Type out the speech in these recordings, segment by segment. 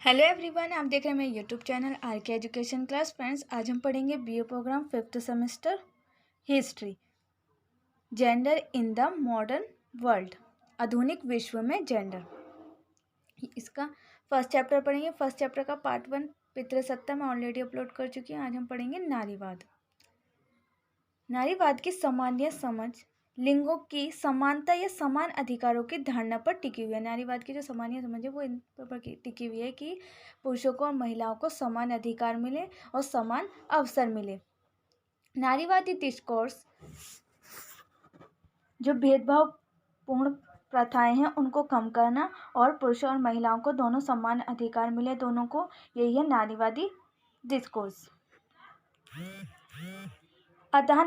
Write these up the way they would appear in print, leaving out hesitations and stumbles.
Hello everyone, आप देख रहे हैं मेरे YouTube channel R K education class. Friends, आज हम पढ़ेंगे BA programme 5th semester history, gender in the modern world, आधुनिक विश्व में जेंडर। इसका फर्स्ट चैप्टर पढ़ेंगे। फर्स्ट चैप्टर का पार्ट 1 पितृसत्ता मैं ऑलरेडी अपलोड कर चुकी हूँ। आज हम पढ़ेंगे नारीवाद। नारीवाद की सामान्य समझ लिंगों की समानता या समान अधिकारों की धारणा पर टिकी हुई है। नारीवाद की जो सामान्य समझ है वो इन पर टिकी हुई है कि पुरुषों को और महिलाओं को समान अधिकार मिले और समान अवसर मिले। नारीवादी डिस्कोर्स जो भेदभावपूर्ण प्रथाएं हैं उनको कम करना और पुरुषों और महिलाओं को दोनों समान अधिकार मिले, दोनों को, यही है नारीवादी डिस्कोर्स। अतः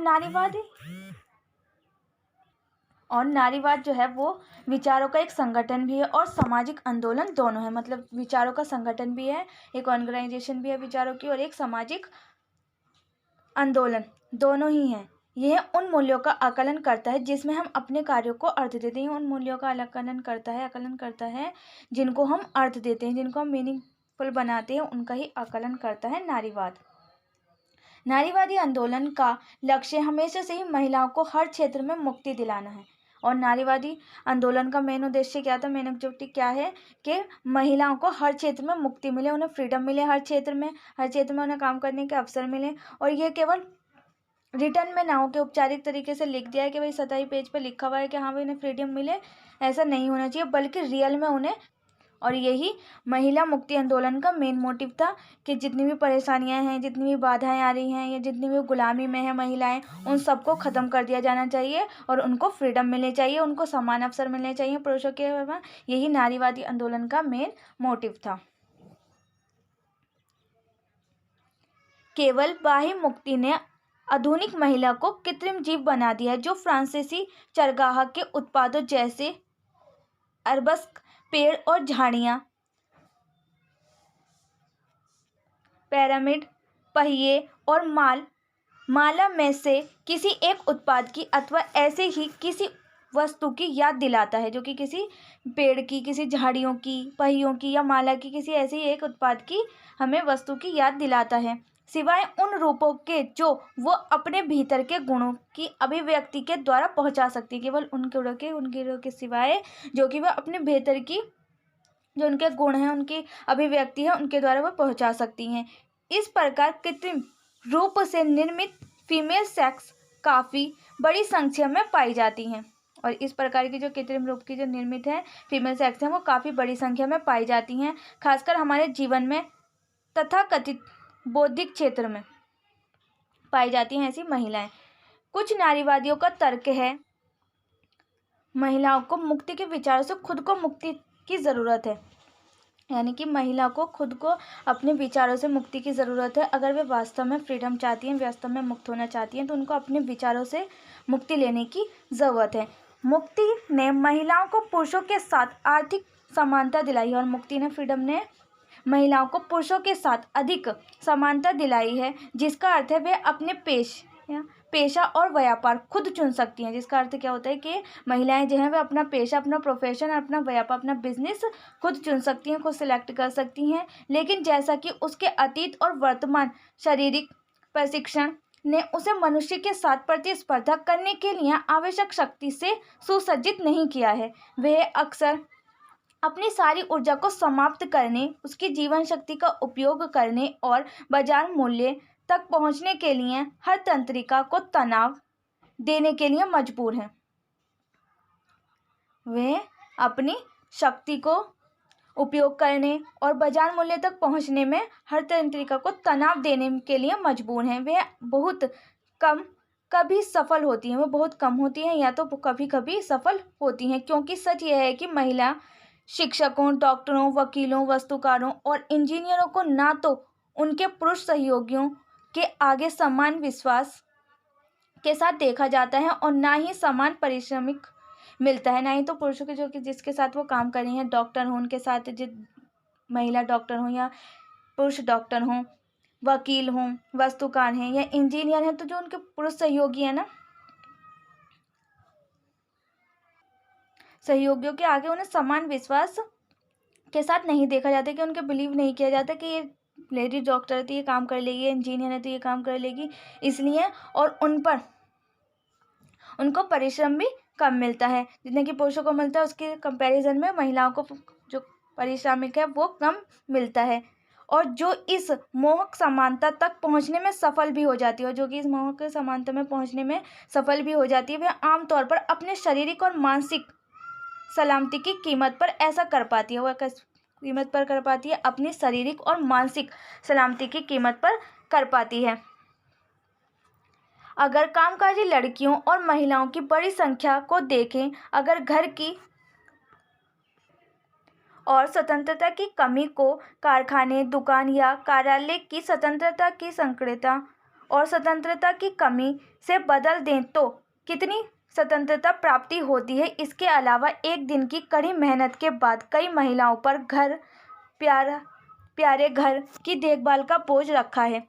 नारीवाद जो है वो विचारों का एक संगठन भी है और सामाजिक आंदोलन दोनों है। मतलब विचारों का संगठन भी है, एक ऑर्गेनाइजेशन भी है विचारों की, और एक सामाजिक आंदोलन, दोनों ही हैं। यह उन मूल्यों का आकलन करता है जिसमें हम अपने कार्यों को अर्थ देते हैं। उन मूल्यों का आकलन करता है जिनको हम अर्थ देते हैं, जिनको हम मीनिंगफुल बनाते हैं, उनका ही आकलन करता है नारीवाद। नारीवादी आंदोलन का लक्ष्य हमेशा से ही महिलाओं को हर क्षेत्र में मुक्ति दिलाना है। और नारीवादी आंदोलन का मेन उद्देश्य क्या था, मेन ऑब्जेक्टिव क्या है कि महिलाओं को हर क्षेत्र में मुक्ति मिले, उन्हें फ्रीडम मिले, हर क्षेत्र में उन्हें काम करने के अवसर मिले। और ये केवल रिटर्न में ना हो कि औपचारिक तरीके से लिख दिया है कि भाई सतही पेज पे लिखा हुआ है कि हाँ भाई इन्हें फ्रीडम मिले, ऐसा नहीं होना चाहिए, बल्कि रियल में उन्हें। और यही महिला मुक्ति आंदोलन का मेन मोटिव था कि जितनी भी परेशानियां हैं, जितनी भी बाधाएं आ रही हैं या जितनी भी गुलामी में है महिलाएं, उन सबको ख़त्म कर दिया जाना चाहिए और उनको फ्रीडम मिलनी चाहिए, उनको समान अवसर मिलने चाहिए पुरुषों के। यही नारीवादी आंदोलन का मेन मोटिव था। केवल बाह्य मुक्ति ने आधुनिक महिला को कृत्रिम जीव बना दिया है, जो फ्रांसीसी चरगाह के उत्पादों जैसे अरबस्क, पेड़ और झाड़ियाँ, पिरामिड, पहिए और माला में से किसी एक उत्पाद की अथवा ऐसे ही किसी वस्तु की याद दिलाता है, जो कि किसी पेड़ की, किसी झाड़ियों की, पहियों की या माला की, किसी ऐसे ही एक उत्पाद की हमें वस्तु की याद दिलाता है, सिवाय उन रूपों के जो वो अपने भीतर के गुणों की अभिव्यक्ति के द्वारा पहुंचा सकती है। केवल उन गुणों के सिवाय जो कि वह अपने भीतर की जो उनके गुण हैं, उनकी अभिव्यक्ति है, उनके द्वारा वह पहुंचा सकती हैं। इस प्रकार कृत्रिम रूप से निर्मित फीमेल सेक्स काफ़ी बड़ी संख्या में पाई जाती हैं। और इस प्रकार की जो कृत्रिम रूप की जो निर्मित है फीमेल सेक्स हैं वो काफ़ी बड़ी संख्या में पाई जाती हैं, खासकर हमारे जीवन में तथाकथित बौद्धिक क्षेत्र में पाई जाती हैं ऐसी महिलाएं। कुछ नारीवादियों का तर्क है महिलाओं को मुक्ति के विचारों से खुद को मुक्ति की ज़रूरत है, यानी कि महिला को खुद को अपने विचारों से मुक्ति की ज़रूरत है। अगर वे वास्तव में फ्रीडम चाहती हैं, वास्तव में मुक्त होना चाहती हैं, तो उनको अपने विचारों से मुक्ति लेने की ज़रूरत है। मुक्ति ने महिलाओं को पुरुषों के साथ आर्थिक समानता दिलाई है, और मुक्ति ने, फ्रीडम ने महिलाओं को पुरुषों के साथ अधिक समानता दिलाई है, जिसका अर्थ है वे अपने पेशा और व्यापार खुद चुन सकती हैं। जिसका अर्थ क्या होता है कि महिलाएं जो हैं वे अपना पेशा, अपना प्रोफेशन, अपना व्यापार, अपना बिजनेस खुद चुन सकती हैं, खुद सिलेक्ट कर सकती हैं। लेकिन जैसा कि उसके अतीत और वर्तमान शारीरिक प्रशिक्षण ने उसे मनुष्य के साथ प्रतिस्पर्धा करने के लिए आवश्यक शक्ति से सुसज्जित नहीं किया है, वह अक्सर अपनी सारी ऊर्जा को समाप्त करने, उसकी जीवन शक्ति का उपयोग करने और बाजार मूल्य तक पहुंचने के लिए हर तंत्रिका को तनाव देने के लिए मजबूर हैं। वे अपनी शक्ति को उपयोग करने और बाजार मूल्य तक पहुंचने में हर तंत्रिका को तनाव देने के लिए मजबूर हैं। वे बहुत कम कभी सफल होती हैं, वो बहुत कम होती हैं या तो कभी कभी सफल होती हैं, क्योंकि सच यह है कि महिला शिक्षकों, डॉक्टरों, वकीलों, वास्तुकारों और इंजीनियरों को ना तो उनके पुरुष सहयोगियों के आगे समान विश्वास के साथ देखा जाता है और ना ही समान पारिश्रमिक मिलता है। ना ही तो पुरुषों के जो कि जिसके साथ वो काम कर रही हैं, डॉक्टर हों, उनके साथ जो महिला डॉक्टर हों या पुरुष डॉक्टर हों, वकील हों, वास्तुकार हैं या इंजीनियर हैं, तो जो उनके पुरुष सहयोगी हैं ना, सहयोगियों के आगे उन्हें समान विश्वास के साथ नहीं देखा जाता, कि उनके बिलीव नहीं किया जाता कि ये लेडी डॉक्टर है तो ये काम कर लेगी, इंजीनियर है तो ये काम कर लेगी, इसलिए। और उनको परिश्रम भी कम मिलता है, जितने कि पुरुषों को मिलता है उसके कंपैरिजन में महिलाओं को जो पारिश्रमिक है वो कम मिलता है। और जो इस मोहक समानता तक पहुंचने में सफल भी हो जाती है, और जो कि इस मोहक समानता में पहुंचने में सफल भी हो जाती है, वह आमतौर पर अपने शारीरिक और मानसिक सलामती की कीमत पर ऐसा कर पाती है। वह किस कीमत पर कर पाती है? अपनी शारीरिक और मानसिक सलामती की कीमत पर कर पाती है। अगर कामकाजी लड़कियों और महिलाओं की बड़ी संख्या को देखें, अगर घर की और स्वतंत्रता की कमी को कारखाने, दुकान या कार्यालय की स्वतंत्रता की संकीर्णता और स्वतंत्रता की कमी से बदल दें तो कितनी स्वतंत्रता प्राप्ति होती है। इसके अलावा एक दिन की कड़ी मेहनत के बाद कई महिलाओं पर प्यारे घर की देखभाल का बोझ रखा है।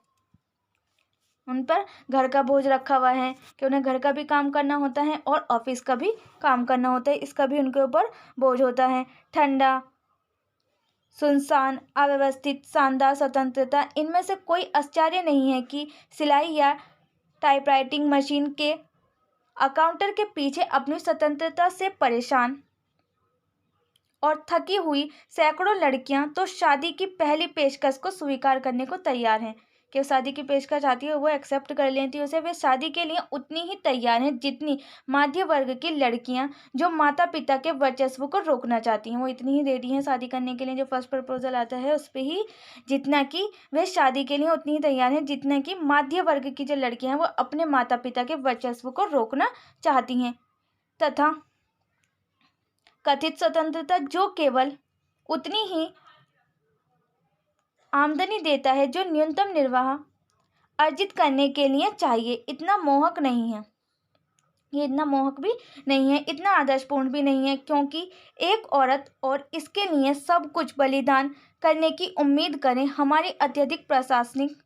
उन पर घर का बोझ रखा हुआ है कि उन्हें घर का भी काम करना होता है और ऑफिस का भी काम करना होता है, इसका भी उनके ऊपर बोझ होता है। ठंडा, सुनसान, अव्यवस्थित, शानदार स्वतंत्रता, इनमें से कोई आश्चर्य नहीं है कि सिलाई या टाइपराइटिंग मशीन के काउंटर के पीछे अपनी स्वतंत्रता से परेशान और थकी हुई सैकड़ों लड़कियां तो शादी की पहली पेशकश को स्वीकार करने को तैयार हैं, कि शादी की पेशकश आती है वो एक्सेप्ट कर लेती है उसे। वे शादी के लिए उतनी ही तैयार हैं जितनी मध्य वर्ग की लड़कियां जो माता पिता के वर्चस्व को रोकना चाहती हैं, वो इतनी ही रेडी हैं शादी करने के लिए। जो फर्स्ट प्रपोजल आता है उस पर ही, जितना कि वे शादी के लिए उतनी ही तैयार हैं जितना कि मध्य वर्ग की जो लड़कियां हैं वो अपने माता पिता के वर्चस्व को रोकना चाहती हैं। तथा कथित स्वतंत्रता जो केवल उतनी ही आमदनी देता है जो न्यूनतम निर्वाह अर्जित करने के लिए चाहिए, इतना मोहक नहीं है। ये इतना मोहक भी नहीं है, इतना आदर्शपूर्ण भी नहीं है, क्योंकि एक औरत और इसके लिए सब कुछ बलिदान करने की उम्मीद करें। हमारी अत्यधिक प्रशासनिक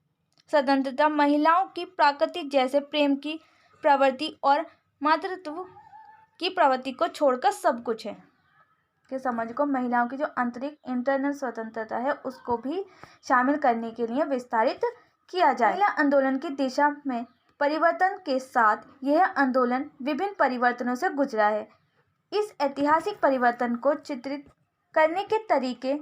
स्वतंत्रता महिलाओं की प्रकृति जैसे प्रेम की प्रवृत्ति और मातृत्व की प्रवृत्ति को छोड़कर सब कुछ है, कि समझ को महिलाओं की जो आंतरिक इंटरनल स्वतंत्रता है उसको भी शामिल करने के लिए विस्तारित किया जाए। महिला आंदोलन की दिशा में परिवर्तन के साथ यह आंदोलन विभिन्न परिवर्तनों से गुजरा है। इस ऐतिहासिक परिवर्तन को चित्रित करने के तरीके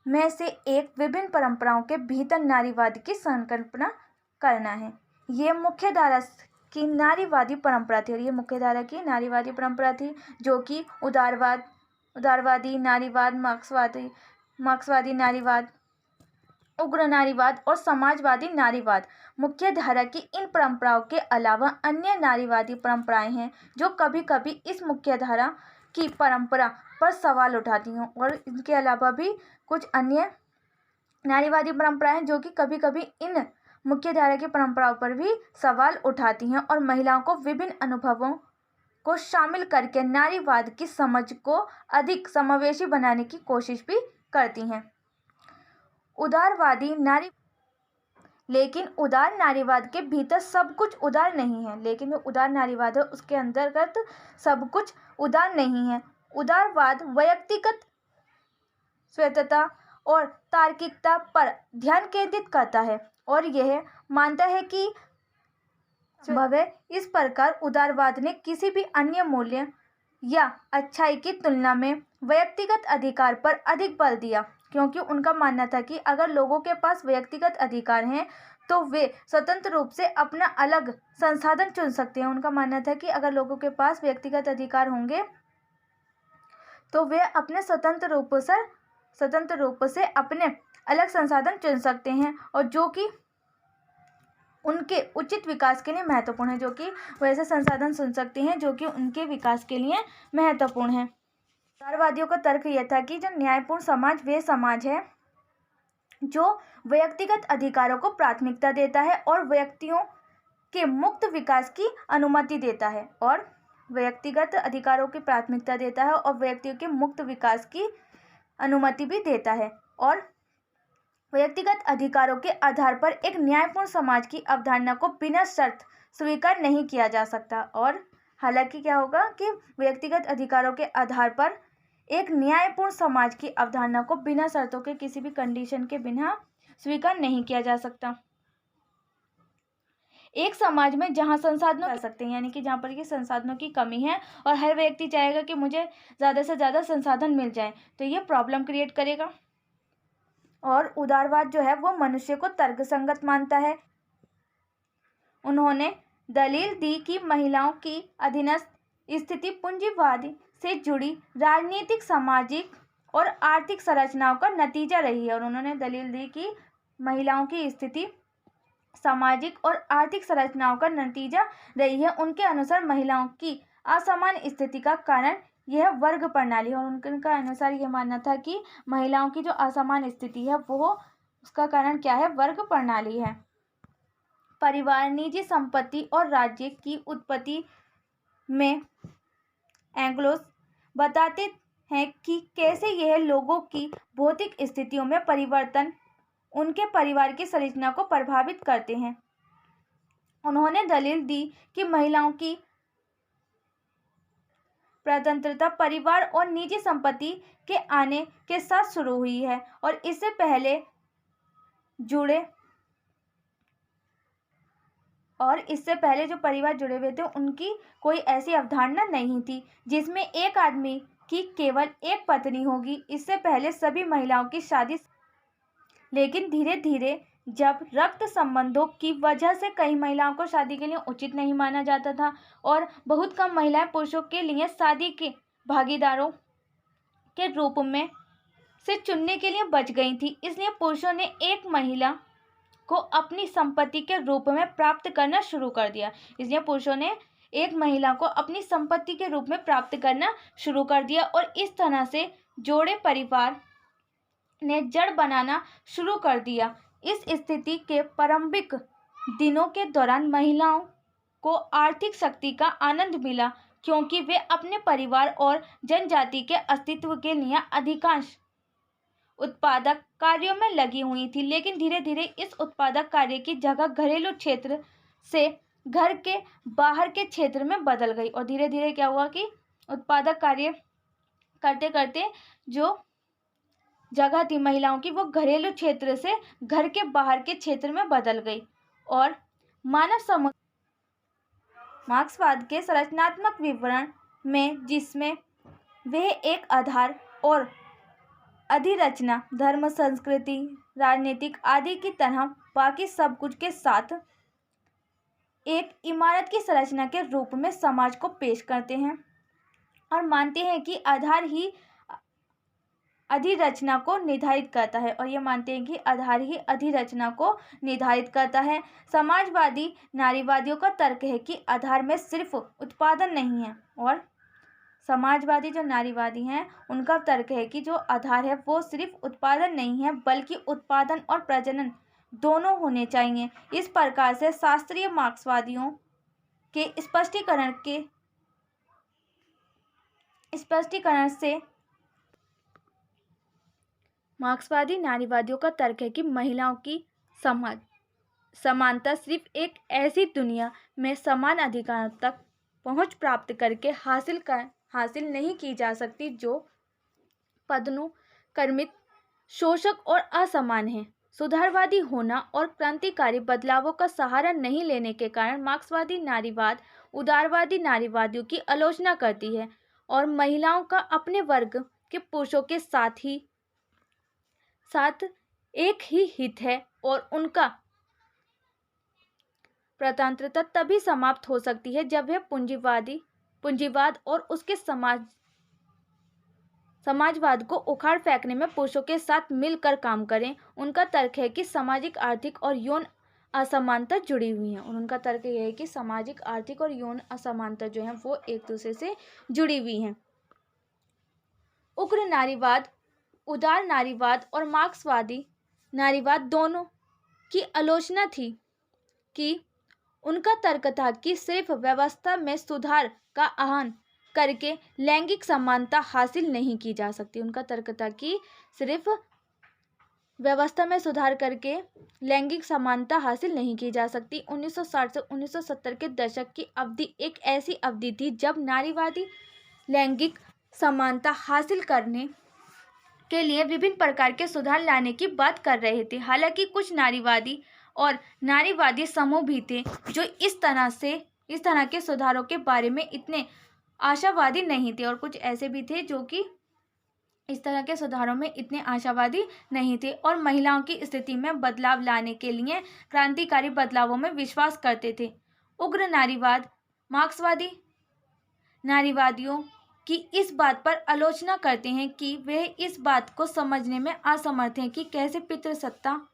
में से एक विभिन्न परंपराओं के भीतर नारीवाद की संकल्पना करना है। ये मुख्यधारा की नारीवादी परंपरा थी, और ये मुख्यधारा की नारीवादी परंपरा थी जो कि उदारवादी नारीवाद, मार्क्सवादी नारीवाद, उग्र नारीवाद और समाजवादी नारीवाद मुख्य धारा की इन परंपराओं के अलावा अन्य नारीवादी परंपराएं हैं जो कभी कभी इस मुख्य धारा की परंपरा पर सवाल उठाती हैं, और इनके अलावा भी कुछ अन्य नारीवादी परंपराएं जो कि कभी कभी इन मुख्य धारा की परंपराओं पर भी सवाल उठाती हैं और महिलाओं को विभिन्न अनुभवों को शामिल करके नारीवाद की समझ को अधिक समावेशी बनाने की कोशिश भी करती हैं। लेकिन उदार नारीवाद के भीतर सब कुछ उदार नहीं है, लेकिन जो उदार नारीवाद है उसके अंतर्गत सब कुछ उदार नहीं है। उदारवाद व्यक्तिगत स्वायत्तता और तार्किकता पर ध्यान केंद्रित करता है और यह मानता है कि संभव है। इस प्रकार उदारवाद ने किसी भी अन्य मूल्य या अच्छाई की तुलना में व्यक्तिगत अधिकार पर अधिक बल दिया, क्योंकि उनका मानना था कि अगर लोगों के पास व्यक्तिगत अधिकार हैं तो वे स्वतंत्र रूप से अपना अलग संसाधन चुन सकते हैं। उनका मानना था कि अगर लोगों के पास व्यक्तिगत अधिकार होंगे तो वे अपने स्वतंत्र रूप से अपने अलग संसाधन चुन सकते हैं, और जो कि उनके उचित विकास के लिए महत्वपूर्ण है, जो कि वैसे संसाधन चुन सकते हैं जो कि उनके विकास के लिए महत्वपूर्ण है। उदारवादियों का तर्क यह था कि जो न्यायपूर्ण समाज वे समाज है जो व्यक्तिगत अधिकारों को प्राथमिकता देता है और व्यक्तियों के मुक्त विकास की अनुमति देता है, और व्यक्तिगत अधिकारों की प्राथमिकता देता है और व्यक्तियों के मुक्त विकास की अनुमति भी देता है, और व्यक्तिगत अधिकारों के आधार पर एक न्यायपूर्ण समाज की अवधारणा को बिना शर्त स्वीकार नहीं किया जा सकता। और हालांकि क्या होगा कि व्यक्तिगत अधिकारों के आधार पर एक न्यायपूर्ण समाज की अवधारणा को बिना शर्तों के किसी भी कंडीशन के बिना स्वीकार नहीं किया जा सकता। एक समाज में जहाँ संसाधनों कर सकते हैं, यानी कि जहाँ पर ये संसाधनों की कमी है और हर व्यक्ति चाहेगा कि मुझे ज़्यादा से ज़्यादा संसाधन मिल जाए, तो ये प्रॉब्लम क्रिएट करेगा। और उदारवाद जो है वो मनुष्य को तर्कसंगत मानता है। उन्होंने दलील दी कि महिलाओं की अधीनस्थ स्थिति पूंजीवाद से जुड़ी राजनीतिक, सामाजिक और आर्थिक संरचनाओं का नतीजा रही है। और उन्होंने दलील दी कि महिलाओं की स्थिति सामाजिक और आर्थिक संरचनाओं का नतीजा रही है। उनके अनुसार महिलाओं की असमान स्थिति का कारण यह वर्ग प्रणाली है। और उनका अनुसार यह मानना था कि महिलाओं की जो असमान स्थिति है वो उसका कारण क्या है, वर्ग प्रणाली है। परिवार, निजी संपत्ति और राज्य की उत्पत्ति में एंग्लोस बताते हैं कि कैसे यह लोगों की भौतिक स्थितियों में परिवर्तन उनके परिवार की संरचना को प्रभावित करते हैं। उन्होंने दलील दी कि महिलाओं की स्वतंत्रता परिवार और निजी संपत्ति के आने के साथ शुरू हुई है और इससे पहले जो परिवार जुड़े हुए थे उनकी कोई ऐसी अवधारणा नहीं थी जिसमें एक आदमी की केवल एक पत्नी होगी। इससे पहले सभी महिलाओं की शादी, लेकिन धीरे धीरे जब रक्त संबंधों की वजह से कई महिलाओं को शादी के लिए उचित नहीं माना जाता था और बहुत कम महिलाएं पुरुषों के लिए शादी के भागीदारों के रूप में से चुनने के लिए बच गई थी, इसलिए पुरुषों ने एक महिला को अपनी संपत्ति के रूप में प्राप्त करना शुरू कर दिया। और इस तरह से जोड़े परिवार ने जड़ बनाना शुरू कर दिया। इस स्थिति के प्रारंभिक दिनों के दौरान महिलाओं को आर्थिक शक्ति का आनंद मिला क्योंकि वे अपने परिवार और जनजाति के अस्तित्व के लिए अधिकांश उत्पादक कार्यों में लगी हुई थी। लेकिन धीरे धीरे इस उत्पादक कार्य की जगह घरेलू क्षेत्र से घर के बाहर के क्षेत्र में बदल गई। और धीरे धीरे क्या हुआ कि उत्पादक कार्य करते करते जो जगह थी महिलाओं की वो घरेलू क्षेत्र से घर के बाहर के क्षेत्र में बदल गई। और मार्क्सवाद के संरचनात्मक विवरण में, जिसमें वे एक आधार और अधिरचना, धर्म, संस्कृति, राजनीतिक आदि की तरह बाकी सब कुछ के साथ एक इमारत की संरचना के रूप में समाज को पेश करते हैं और मानते हैं कि आधार ही अधिरचना को निर्धारित करता है। समाजवादी नारीवादियों का तर्क है कि आधार में सिर्फ उत्पादन नहीं है। और समाजवादी जो नारीवादी हैं उनका तर्क है कि जो आधार है वो सिर्फ उत्पादन नहीं है बल्कि उत्पादन और प्रजनन दोनों होने चाहिए। इस प्रकार से शास्त्रीय मार्क्सवादियों के स्पष्टीकरण से मार्क्सवादी नारीवादियों का तर्क है कि महिलाओं की समानता सिर्फ एक ऐसी दुनिया में समान अधिकारों तक पहुंच प्राप्त करके हासिल नहीं की जा सकती जो पदानुक्रमित, शोषक और असमान है। सुधारवादी होना और क्रांतिकारी बदलावों का सहारा नहीं लेने के कारण मार्क्सवादी नारीवाद उदारवादी नारीवादियों की आलोचना करती है और महिलाओं का अपने वर्ग के पुरुषों के साथ एक ही हित है और उनका स्वतंत्रता तभी समाप्त हो सकती है जब वह पूंजीवाद और उसके समाजवाद को उखाड़ फेंकने में पुरुषों के साथ मिलकर काम करें। उनका तर्क है कि सामाजिक, आर्थिक और यौन असमानता जुड़ी हुई है। और उनका तर्क यह है कि सामाजिक, आर्थिक और यौन असमानता जो है वो एक दूसरे से जुड़ी हुई हैं। उग्र नारीवाद, उदार नारीवाद और मार्क्सवादी नारीवाद दोनों की आलोचना थी कि उनका तर्क था कि सिर्फ व्यवस्था में सुधार का आह्वान करके लैंगिक समानता हासिल नहीं की जा सकती। उनका तर्क था कि सिर्फ व्यवस्था में सुधार करके लैंगिक समानता हासिल नहीं की जा सकती। 1960 से 1970 के दशक की अवधि एक ऐसी अवधि थी जब नारीवादी लैंगिक समानता हासिल करने के लिए विभिन्न प्रकार के सुधार लाने की बात कर रहे थे। हालांकि कुछ नारीवादी और नारीवादी समूह भी थे जो इस तरह के सुधारों के बारे में इतने आशावादी नहीं थे, और कुछ ऐसे भी थे जो कि इस तरह के सुधारों में इतने आशावादी नहीं थे और महिलाओं की स्थिति में बदलाव लाने के लिए क्रांतिकारी बदलावों में विश्वास करते थे। उग्र नारीवाद मार्क्सवादी नारीवादियों की इस बात पर आलोचना करते हैं कि वे इस बात को समझने में असमर्थ हैं कि कैसे पितृसत्ता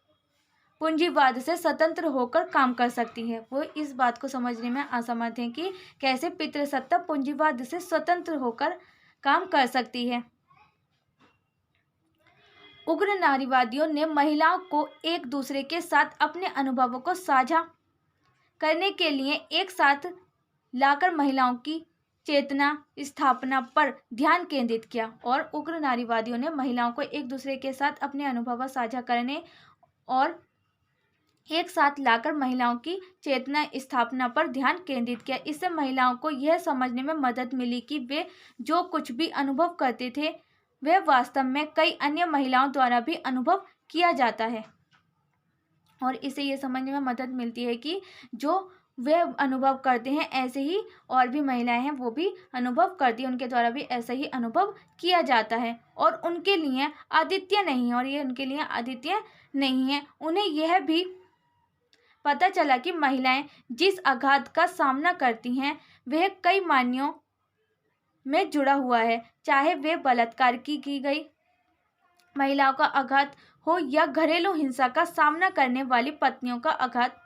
पूंजीवाद से स्वतंत्र होकर काम कर सकती है। वो इस बात को समझने में असमर्थ हैं कि कैसे पितृसत्ता पूंजीवाद से स्वतंत्र होकर काम कर सकती है। उग्र नारीवादियों ने महिलाओं को एक दूसरे के साथ अपने अनुभवों को साझा करने के लिए एक साथ लाकर महिलाओं की चेतना स्थापना पर ध्यान केंद्रित किया, और उग्र नारीवादियों ने महिलाओं को एक दूसरे के साथ अपने अनुभव साझा करने और एक साथ लाकर महिलाओं की चेतना स्थापना पर ध्यान केंद्रित किया। इससे महिलाओं को यह समझने में मदद मिली कि वे जो कुछ भी अनुभव करते थे वह वास्तव में कई अन्य महिलाओं द्वारा भी अनुभव किया जाता है, और इससे ये समझने में मदद मिलती है कि जो वे अनुभव करते हैं ऐसे ही और भी महिलाएं हैं वो भी अनुभव करती हैं, उनके द्वारा भी ऐसा ही अनुभव किया जाता है, और उनके लिए अद्वितीय नहीं है, और ये उनके लिए अद्वितीय नहीं है। उन्हें यह भी पता चला कि महिलाएं जिस आघात का सामना करती हैं वह कई मायनों में जुड़ा हुआ है, चाहे वे बलात्कार की गई महिलाओं का आघात हो या घरेलू हिंसा का सामना करने वाली पत्नियों का आघात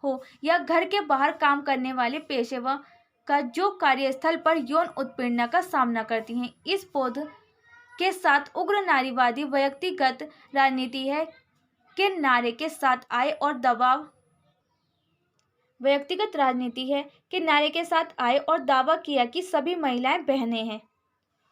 हो या घर के बाहर काम करने वाले पेशेवर का जो कार्यस्थल पर यौन उत्पीड़न का सामना करती हैं। इस बोध के साथ उग्र नारीवादी व्यक्तिगत राजनीति है के नारे के साथ आए और दावा किया कि सभी महिलाएं बहनें हैं,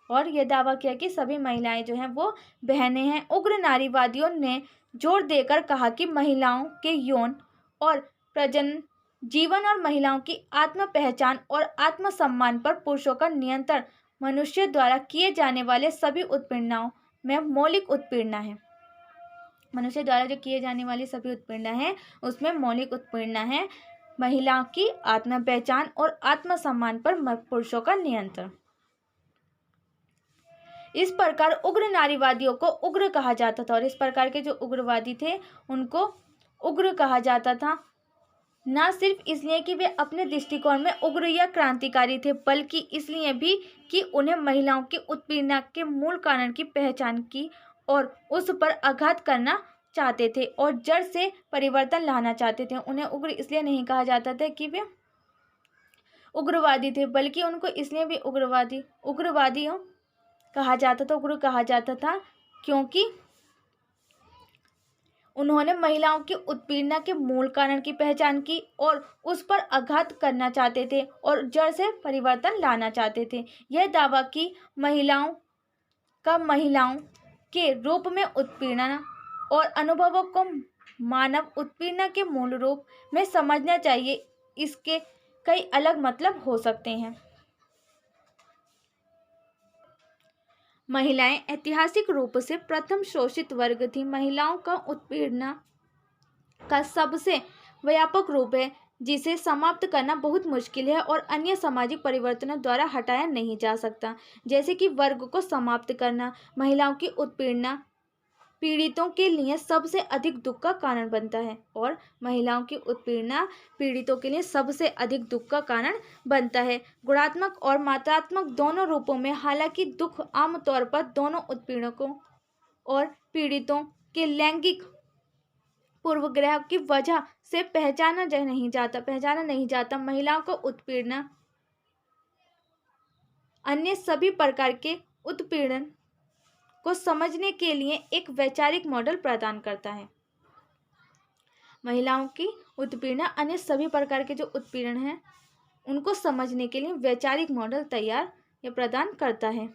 और यह दावा किया कि सभी महिलाएं जो हैं वो बहनें हैं। उग्र नारीवादियों ने जोर देकर कहा कि महिलाओं के यौन और प्रजनन जीवन और महिलाओं की आत्म पहचान और आत्मसम्मान पर पुरुषों का नियंत्रण मनुष्य द्वारा किए जाने वाले सभी उत्पीड़नों में मौलिक उत्पीड़न है। मनुष्य द्वारा जो किए जाने वाले सभी उत्पीड़न हैं उसमें मौलिक उत्पीड़न है महिलाओं की आत्म पहचान और आत्मसम्मान पर पुरुषों का नियंत्रण। इस प्रकार उग्र नारीवादियों को उग्र कहा जाता था, और इस प्रकार के जो उग्रवादी थे उनको उग्र कहा जाता था, न सिर्फ इसलिए कि वे अपने दृष्टिकोण में उग्र या क्रांतिकारी थे, बल्कि इसलिए भी कि उन्हें महिलाओं के उत्पीड़न के मूल कारण की पहचान की और उस पर आघात करना चाहते थे और जड़ से परिवर्तन लाना चाहते थे। उन्हें उग्र इसलिए नहीं कहा जाता था कि वे उग्रवादी थे, बल्कि उनको इसलिए भी उग्रवादियों कहा जाता था, उग्र कहा जाता था, क्योंकि उन्होंने महिलाओं के उत्पीड़न के मूल कारण की पहचान की और उस पर आघात करना चाहते थे और जड़ से परिवर्तन लाना चाहते थे। यह दावा कि महिलाओं के रूप में उत्पीड़न और अनुभवों को मानव उत्पीड़न के मूल रूप में समझना चाहिए, इसके कई अलग मतलब हो सकते हैं। महिलाएं ऐतिहासिक रूप से प्रथम शोषित वर्ग थी। महिलाओं का उत्पीड़न का सबसे व्यापक रूप है जिसे समाप्त करना बहुत मुश्किल है और अन्य सामाजिक परिवर्तनों द्वारा हटाया नहीं जा सकता, जैसे कि वर्ग को समाप्त करना। महिलाओं की उत्पीड़न पीड़ितों के लिए सबसे अधिक दुख का कारण बनता है, और महिलाओं की उत्पीड़न पीड़ितों के लिए सबसे अधिक दुख का कारण बनता है, गुणात्मक और मात्रात्मक दोनों रूपों में। हालांकि दुख आमतौर पर दोनों उत्पीड़कों और पीड़ितों के लैंगिक पूर्वाग्रह की वजह से पहचाना नहीं जाता। महिलाओं को उत्पीड़न अन्य सभी प्रकार के उत्पीड़न को समझने के लिए एक वैचारिक मॉडल प्रदान करता है। महिलाओं की उत्पीड़न अन्य सभी प्रकार के जो उत्पीड़न हैं उनको समझने के लिए वैचारिक मॉडल प्रदान करता है।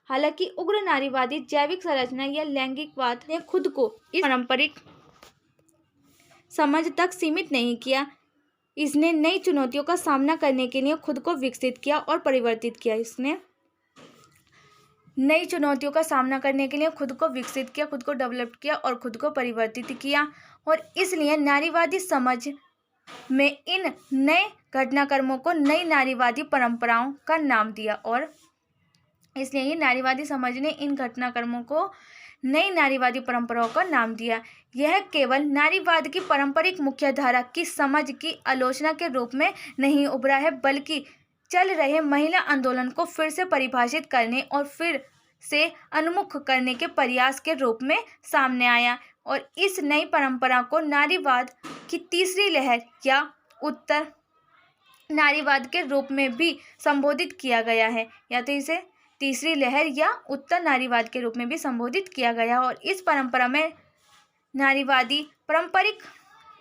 हालांकि उग्र नारीवादी जैविक संरचना या लैंगिकवाद ने खुद को इस पारंपरिक समझ तक सीमित नहीं किया। इसने नई चुनौतियों का सामना करने के लिए खुद को विकसित किया और परिवर्तित किया। इसने नई चुनौतियों का सामना करने के लिए खुद को विकसित किया, खुद को डेवलप किया और खुद को परिवर्तित किया। और इसलिए नारीवादी समझ में इन नए घटनाक्रमों को नई नारीवादी परंपराओं का नाम दिया। और इसलिए ये नारीवादी समझ ने इन घटनाक्रमों को नई नारीवादी परंपराओं का नाम दिया। यह केवल नारीवाद की पारंपरिक मुख्यधारा की समझ की आलोचना के रूप में नहीं उभरा है, बल्कि चल रहे महिला आंदोलन को फिर से परिभाषित करने और फिर से उन्मुख करने के प्रयास के रूप में सामने आया। और इस नई परंपरा को नारीवाद की तीसरी लहर या उत्तर नारीवाद के रूप में भी संबोधित किया गया है, या तो इसे तीसरी लहर या उत्तर नारीवाद के रूप में भी संबोधित किया गया। और इस परंपरा में पारंपरिक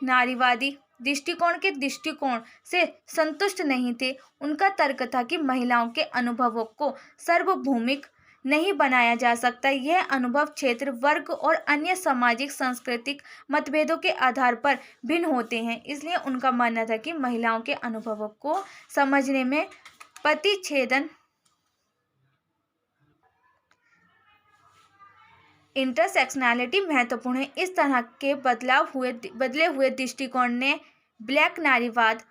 नारीवादी दृष्टिकोण से संतुष्ट नहीं थे। उनका तर्क था कि महिलाओं के अनुभवों को सार्वभौमिक नहीं बनाया जा सकता। यह अनुभव क्षेत्र, वर्ग और अन्य सामाजिक सांस्कृतिक मतभेदों के आधार पर भिन्न होते हैं। इसलिए उनका मानना था कि महिलाओं के अनुभवों को समझने में प्रतिच्छेदन इंटरसेक्शनैलिटी महत्वपूर्ण है। इस तरह के बदले हुए दृष्टिकोण ने ब्लैक नारीवाद,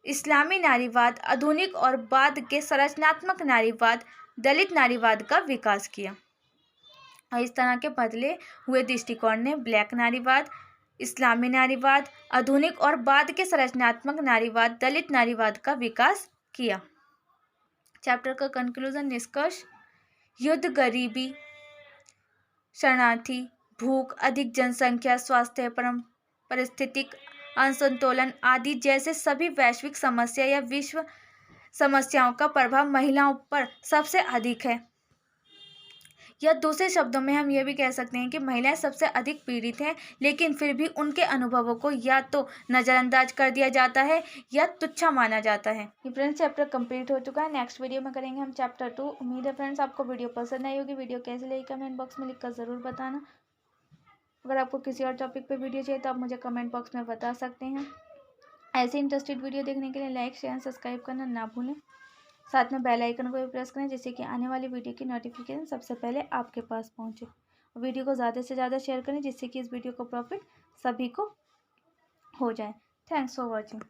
इस्लामी नारीवाद, आधुनिक और बाद के संरचनात्मक नारीवाद, दलित नारीवाद का विकास किया। और इस तरह के बदले हुए दृष्टिकोण ने ब्लैक नारीवाद, इस्लामी नारीवाद, आधुनिक और बाद के संरचनात्मक नारीवाद, दलित नारीवाद का विकास किया। चैप्टर का कंक्लूजन, निष्कर्ष। युद्ध, गरीबी, शरणार्थी, भूख, अधिक जनसंख्या, स्वास्थ्य, पारिस्थितिक असंतुलन आदि जैसे सभी वैश्विक समस्या या विश्व समस्याओं का प्रभाव महिलाओं पर सबसे अधिक है। या दूसरे शब्दों में हम ये भी कह सकते हैं कि महिलाएं सबसे अधिक पीड़ित हैं, लेकिन फिर भी उनके अनुभवों को या तो नज़रअंदाज कर दिया जाता है या तुच्छा माना जाता है। ये फ्रेंड्स चैप्टर कंप्लीट हो चुका है। नेक्स्ट वीडियो में करेंगे हम चैप्टर 2। उम्मीद है फ्रेंड्स आपको वीडियो पसंद आई होगी। वीडियो कैसी लगी कमेंट बॉक्स में लिखकर ज़रूर बताना। अगर आपको किसी और टॉपिक पर वीडियो चाहिए तो आप मुझे कमेंट बॉक्स में बता सकते हैं। ऐसे इंटरेस्टेड वीडियो देखने के लिए लाइक, शेयर, सब्सक्राइब करना ना भूलें। साथ में बेल आइकन को भी प्रेस करें, जिससे कि आने वाली वीडियो की नोटिफिकेशन सबसे पहले आपके पास पहुंचे। वीडियो को ज़्यादा से ज़्यादा शेयर करें, जिससे कि इस वीडियो को प्रॉफिट सभी को हो जाए। Thanks for watching.